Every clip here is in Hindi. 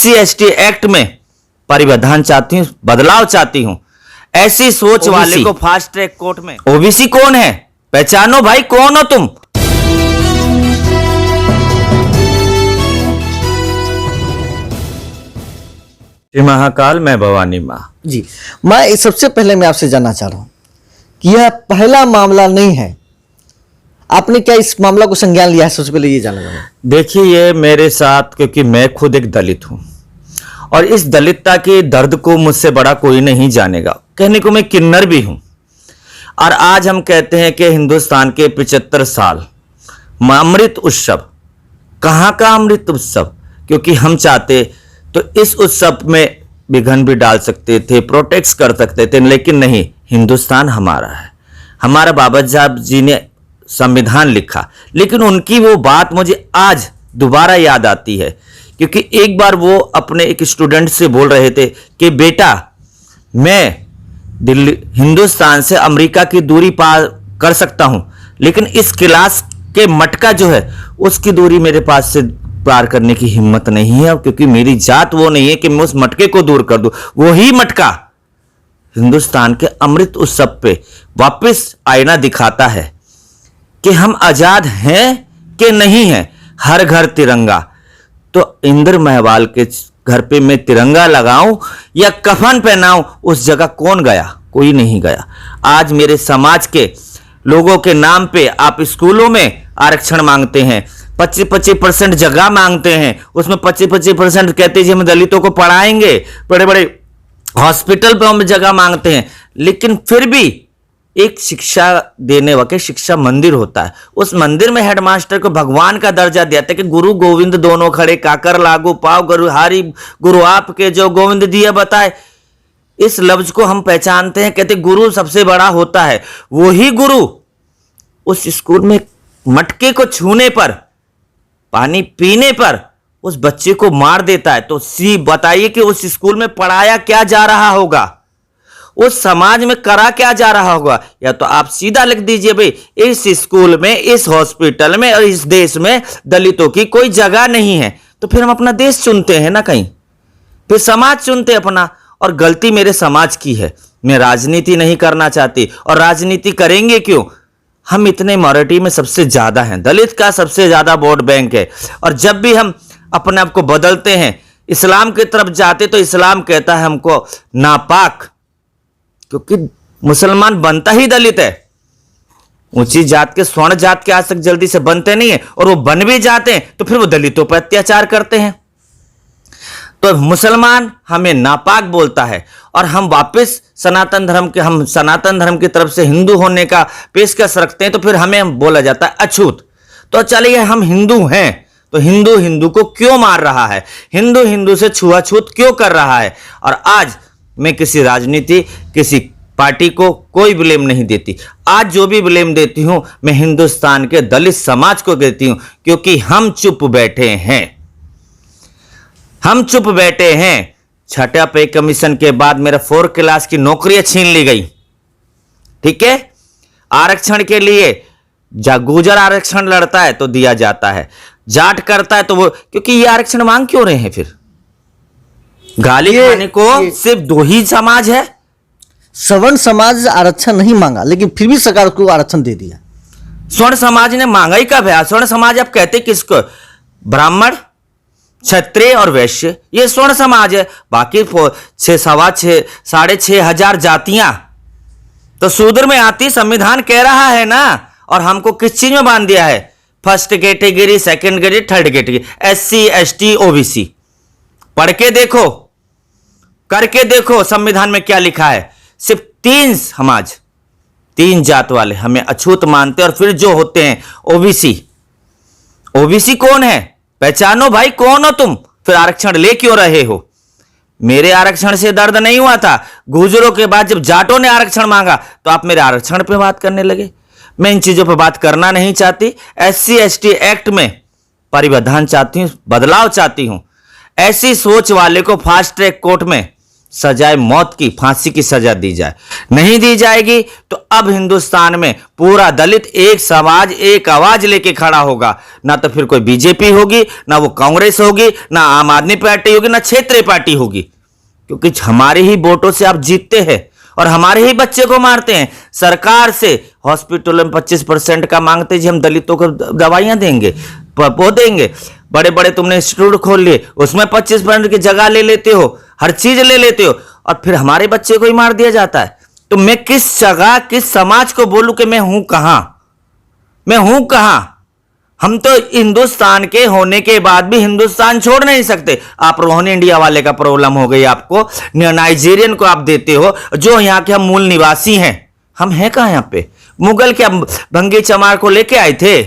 SC/ST एक्ट में परिवर्तन चाहती हूँ, बदलाव चाहती हूँ। ऐसी सोच वाले को फास्ट ट्रैक कोर्ट में। ओबीसी कौन है? पहचानो भाई, कौन हो तुम? श्री महाकाल, मैं भवानी माँ जी। मैं सबसे पहले मैं आपसे जानना चाह रहा हूं कि यह पहला मामला नहीं है, आपने क्या इस मामला को संज्ञान लिया है? सबसे पहले ये जानना चाहूंगा। देखिए, ये मेरे साथ, क्योंकि मैं खुद एक दलित हूं और इस दलितता के दर्द को मुझसे बड़ा कोई नहीं जानेगा। कहने को मैं किन्नर भी हूं। और आज हम कहते हैं कि हिंदुस्तान के 75 साल अमृत उत्सव। कहाँ का अमृत उत्सव? क्योंकि हम चाहते तो इस उत्सव में विघ्न भी डाल सकते थे, प्रोटेक्ट कर सकते थे, लेकिन नहीं, हिंदुस्तान हमारा है। हमारा बाबा साहब जी ने संविधान लिखा, लेकिन उनकी वो बात मुझे आज दोबारा याद आती है, क्योंकि एक बार वो अपने एक स्टूडेंट से बोल रहे थे कि बेटा, मैं दिल्ली हिंदुस्तान से अमेरिका की दूरी पार कर सकता हूं, लेकिन इस क्लास के मटका जो है उसकी दूरी मेरे पास से पार करने की हिम्मत नहीं है, क्योंकि मेरी जात वो नहीं है कि मैं उस मटके को दूर कर दूं। वही मटका हिंदुस्तान के अमृत उत्सव पे वापस आईना दिखाता है कि हम आजाद हैं कि नहीं हैं। हर घर तिरंगा। तो इंद्र महवाल के घर पे मैं तिरंगा लगाऊं या कफन पहनाऊं, उस जगह कौन गया? कोई नहीं गया। आज मेरे समाज के लोगों के नाम पे आप स्कूलों में आरक्षण मांगते हैं, 25% जगह मांगते हैं, उसमें 25% कहते हैं हम दलितों को पढ़ाएंगे, बड़े बड़े हॉस्पिटल पे हम जगह मांगते हैं, लेकिन फिर भी एक शिक्षा देने वाले शिक्षा मंदिर होता है, उस मंदिर में हेडमास्टर को भगवान का दर्जा दिया था कि गुरु गोविंद दोनों खड़े, काकर लागू पाव गुरु हारी, गुरु आपके जो गोविंद दिया बताए। इस लफ्ज को हम पहचानते हैं, कहते गुरु सबसे बड़ा होता है। वही गुरु उस स्कूल में मटके को छूने पर, पानी पीने पर उस बच्चे को मार देता है, तो बताइए कि उस स्कूल में पढ़ाया क्या जा रहा होगा, उस समाज में करा क्या जा रहा होगा? या तो आप सीधा लिख दीजिए भाई, इस स्कूल में, इस हॉस्पिटल में और इस देश में दलितों की कोई जगह नहीं है। तो फिर हम अपना देश चुनते हैं ना, कहीं फिर समाज चुनते अपना। और गलती मेरे समाज की है। मैं राजनीति नहीं करना चाहती, और राजनीति करेंगे क्यों? हम इतने मराठी में सबसे ज्यादा हैं, दलित का सबसे ज्यादा वोट बैंक है। और जब भी हम अपने आप को बदलते हैं, इस्लाम की तरफ जाते, तो इस्लाम कहता है हमको नापाक, क्योंकि मुसलमान बनता ही दलित है। ऊंची जात के, स्वर्ण जात के आज तक जल्दी से बनते नहीं है, और वो बन भी जाते हैं तो फिर वो दलितों पर अत्याचार करते हैं। तो मुसलमान हमें नापाक बोलता है, और हम वापस सनातन धर्म की तरफ से हिंदू होने का पेशकश रखते हैं, तो फिर हमें बोला जाता है अछूत। तो चलिए, हम हिंदू हैं, तो हिंदू हिंदू को क्यों मार रहा है? हिंदू हिंदू से छुआछूत क्यों कर रहा है? और आज मैं किसी राजनीति, किसी पार्टी को कोई ब्लेम नहीं देती। आज जो भी ब्लेम देती हूं, मैं हिंदुस्तान के दलित समाज को देती हूं, क्योंकि हम चुप बैठे हैं। हम चुप बैठे हैं। छठा पे कमीशन के बाद मेरा 4 क्लास की नौकरी छीन ली गई। ठीक है, आरक्षण के लिए गुर्जर आरक्षण लड़ता है तो दिया जाता है, जाट करता है तो वो, क्योंकि ये आरक्षण मांग क्यों रहे हैं? फिर गाली खाने को सिर्फ 2 ही समाज है। सवर्ण समाज आरक्षण नहीं मांगा, लेकिन फिर भी सरकार को आरक्षण दे दिया। स्वर्ण समाज ने मांगा ही कब है? स्वर्ण समाज आप कहते किसको? ब्राह्मण, क्षत्रिय और वैश्य, ये स्वर्ण समाज है। बाकी 6,500 हजार जातियां तो शूद्र में आती, संविधान कह रहा है ना। और हमको किस चीज में बांध दिया है? First category, second category, third category, SC ST OBC। पढ़ के देखो, करके देखो संविधान में क्या लिखा है। सिर्फ 3 समाज, 3 जात वाले हमें अछूत मानते, और फिर जो होते हैं OBC। OBC कौन है? पहचानो भाई, कौन हो तुम? फिर आरक्षण ले क्यों रहे हो? मेरे आरक्षण से दर्द नहीं हुआ था। गुर्जरों के बाद जब जाटों ने आरक्षण मांगा, तो आप मेरे आरक्षण पे बात करने लगे। मैं इन चीजों पे बात करना नहीं चाहती। SC ST एक्ट में परिवर्तन चाहती हूं, बदलाव चाहती हूं। ऐसी सोच वाले को फास्ट ट्रैक कोर्ट में सजाए मौत की, फांसी की सजा दी जाए। नहीं दी जाएगी तो अब हिंदुस्तान में पूरा दलित एक समाज एक आवाज लेके खड़ा होगा। ना तो फिर कोई बीजेपी होगी, ना वो कांग्रेस होगी, ना आम आदमी पार्टी होगी, ना क्षेत्रीय पार्टी होगी, क्योंकि हमारे ही वोटों से आप जीतते हैं और हमारे ही बच्चे को मारते हैं। सरकार से हॉस्पिटलों में 25% का मांगते जी हम दलितों को दवाइयां देंगे, वो देंगे। बड़े बड़े तुमने इंस्टीट्यूट खोल लिए, उसमें 25% की जगह ले लेते हो, हर चीज ले लेते हो, और फिर हमारे बच्चे को ही मार दिया जाता है। तो मैं किस जगह, किस समाज को बोलूं कि मैं हूं कहां, मैं हूं कहां? हम तो हिंदुस्तान के होने के बाद भी हिंदुस्तान छोड़ नहीं सकते। आप रोहन इंडिया वाले का प्रॉब्लम हो गई, आपको नाइजीरियन को आप देते हो, जो यहाँ के हम मूल निवासी हैं। हम हैं कहां यहाँ पे? मुगल क्या भंगी चमार को लेके आए थे?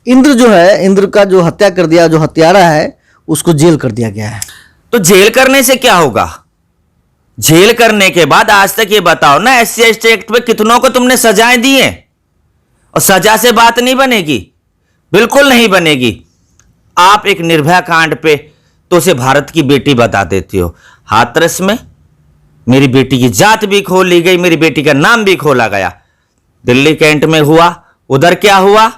इंद्र जो है, इंद्र का जो हत्या कर दिया, जो हत्यारा है, उसको जेल कर दिया गया है। तो जेल करने से क्या होगा? जेल करने के बाद आज तक ये बताओ ना, SC/ST एक्ट पे कितनों को तुमने सजाएं दी हैं? और सजा से बात नहीं बनेगी, बिल्कुल नहीं बनेगी। आप एक निर्भया कांड पे तो उसे भारत की बेटी बता देते हो, हाथरस में मेरी बेटी की जात भी खोल ली गई, मेरी बेटी का नाम भी खोला गया। दिल्ली कैंट में हुआ, उधर क्या हुआ?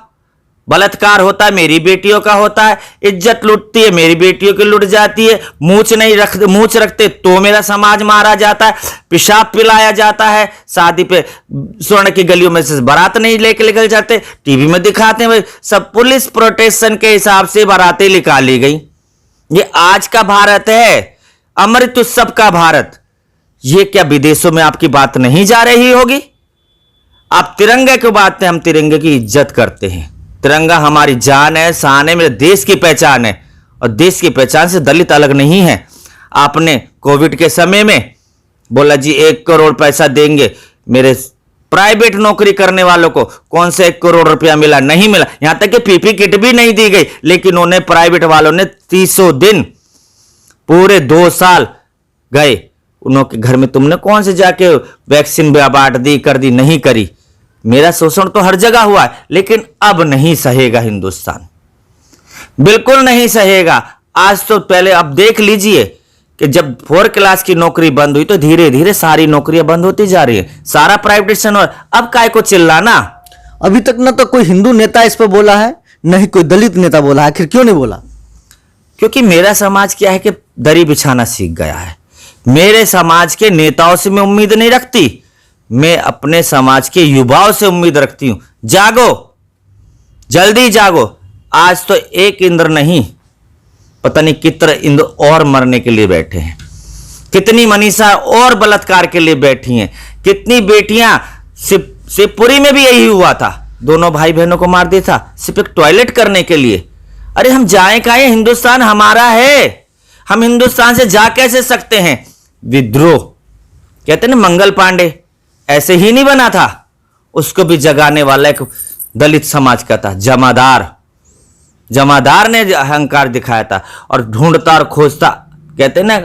बलात्कार होता है, मेरी बेटियों का होता है। इज्जत लुटती है, मेरी बेटियों की लुट जाती है। मूंछ रखते तो मेरा समाज मारा जाता है, पेशाब पिलाया जाता है, शादी पे स्वर्ण की गलियों में से बारात नहीं लेके निकल जाते, टीवी में दिखाते हैं भाई सब। पुलिस प्रोटेक्शन के हिसाब से बारातें निकाली गई। ये आज का भारत है, अमृत उत्सव का भारत। ये क्या विदेशों में आपकी बात नहीं जा रही होगी? आप तिरंगे की बात है, हम तिरंगे की इज्जत करते हैं। तिरंगा हमारी जान है, शान है, मेरे देश की पहचान है, और देश की पहचान से दलित अलग नहीं है। आपने कोविड के समय में बोला जी 1 करोड़ पैसा देंगे, मेरे प्राइवेट नौकरी करने वालों को कौन से 1 करोड़ रुपया मिला? नहीं मिला। यहां तक कि पीपी किट भी नहीं दी गई, लेकिन उन्हें प्राइवेट वालों ने 300 दिन पूरे 2 साल गए उनके घर में। तुमने कौन से जाके वैक्सीन बांट दी, कर दी? नहीं करी। मेरा शोषण तो हर जगह हुआ है, लेकिन अब नहीं सहेगा हिंदुस्तान, बिल्कुल नहीं सहेगा। आज तो पहले अब देख लीजिए कि जब 4 क्लास की नौकरी बंद हुई तो धीरे धीरे सारी नौकरियां बंद होती जा रही है, सारा प्राइवेटाइजेशन। और अब काय को चिल्लाना? अभी तक न तो कोई हिंदू नेता इस पर बोला है, न ही कोई दलित नेता बोला है। आखिर क्यों नहीं बोला? क्योंकि मेरा समाज क्या है कि दरी बिछाना सीख गया है। मेरे समाज के नेताओं से मैं उम्मीद नहीं रखती, मैं अपने समाज के युवाओं से उम्मीद रखती हूं। जागो, जल्दी जागो। आज तो एक इंद्र नहीं, पता नहीं कितने इंद्र और मरने के लिए बैठे हैं, कितनी मनीषा और बलात्कार के लिए बैठी हैं, कितनी बेटियां। शिवपुरी में भी यही हुआ था, दोनों भाई बहनों को मार दिया था सिर्फ एक टॉयलेट करने के लिए। अरे हम जाए कहां? हिंदुस्तान हमारा है, हम हिंदुस्तान से जा कैसे सकते हैं? विद्रोह कहते ना, मंगल पांडे ऐसे ही नहीं बना था, उसको भी जगाने वाला एक दलित समाज का था, जमादार। जमादार ने अहंकार दिखाया था और ढूंढता और खोजता, कहते ना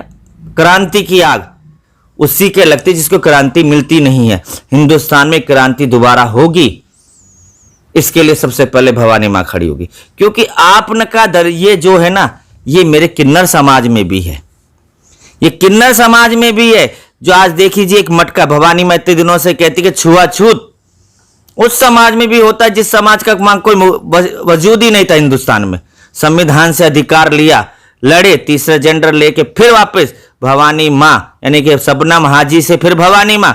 क्रांति की आग उसी के लगती जिसको क्रांति मिलती नहीं है। हिंदुस्तान में क्रांति दोबारा होगी, इसके लिए सबसे पहले भवानी मां खड़ी होगी। क्योंकि आपने का ये जो है ना, ये मेरे किन्नर समाज में भी है, ये किन्नर समाज में भी है। जो आज देखिए एक मटका, भवानी मां इतने दिनों से कहती कि छुआछूत उस समाज में भी होता है जिस समाज का कोई वजूद ही नहीं था हिंदुस्तान में। संविधान से अधिकार लिया, लड़े, तीसरा जेंडर लेके फिर वापस भवानी मां, यानी कि शबनम हाजी से फिर भवानी मां,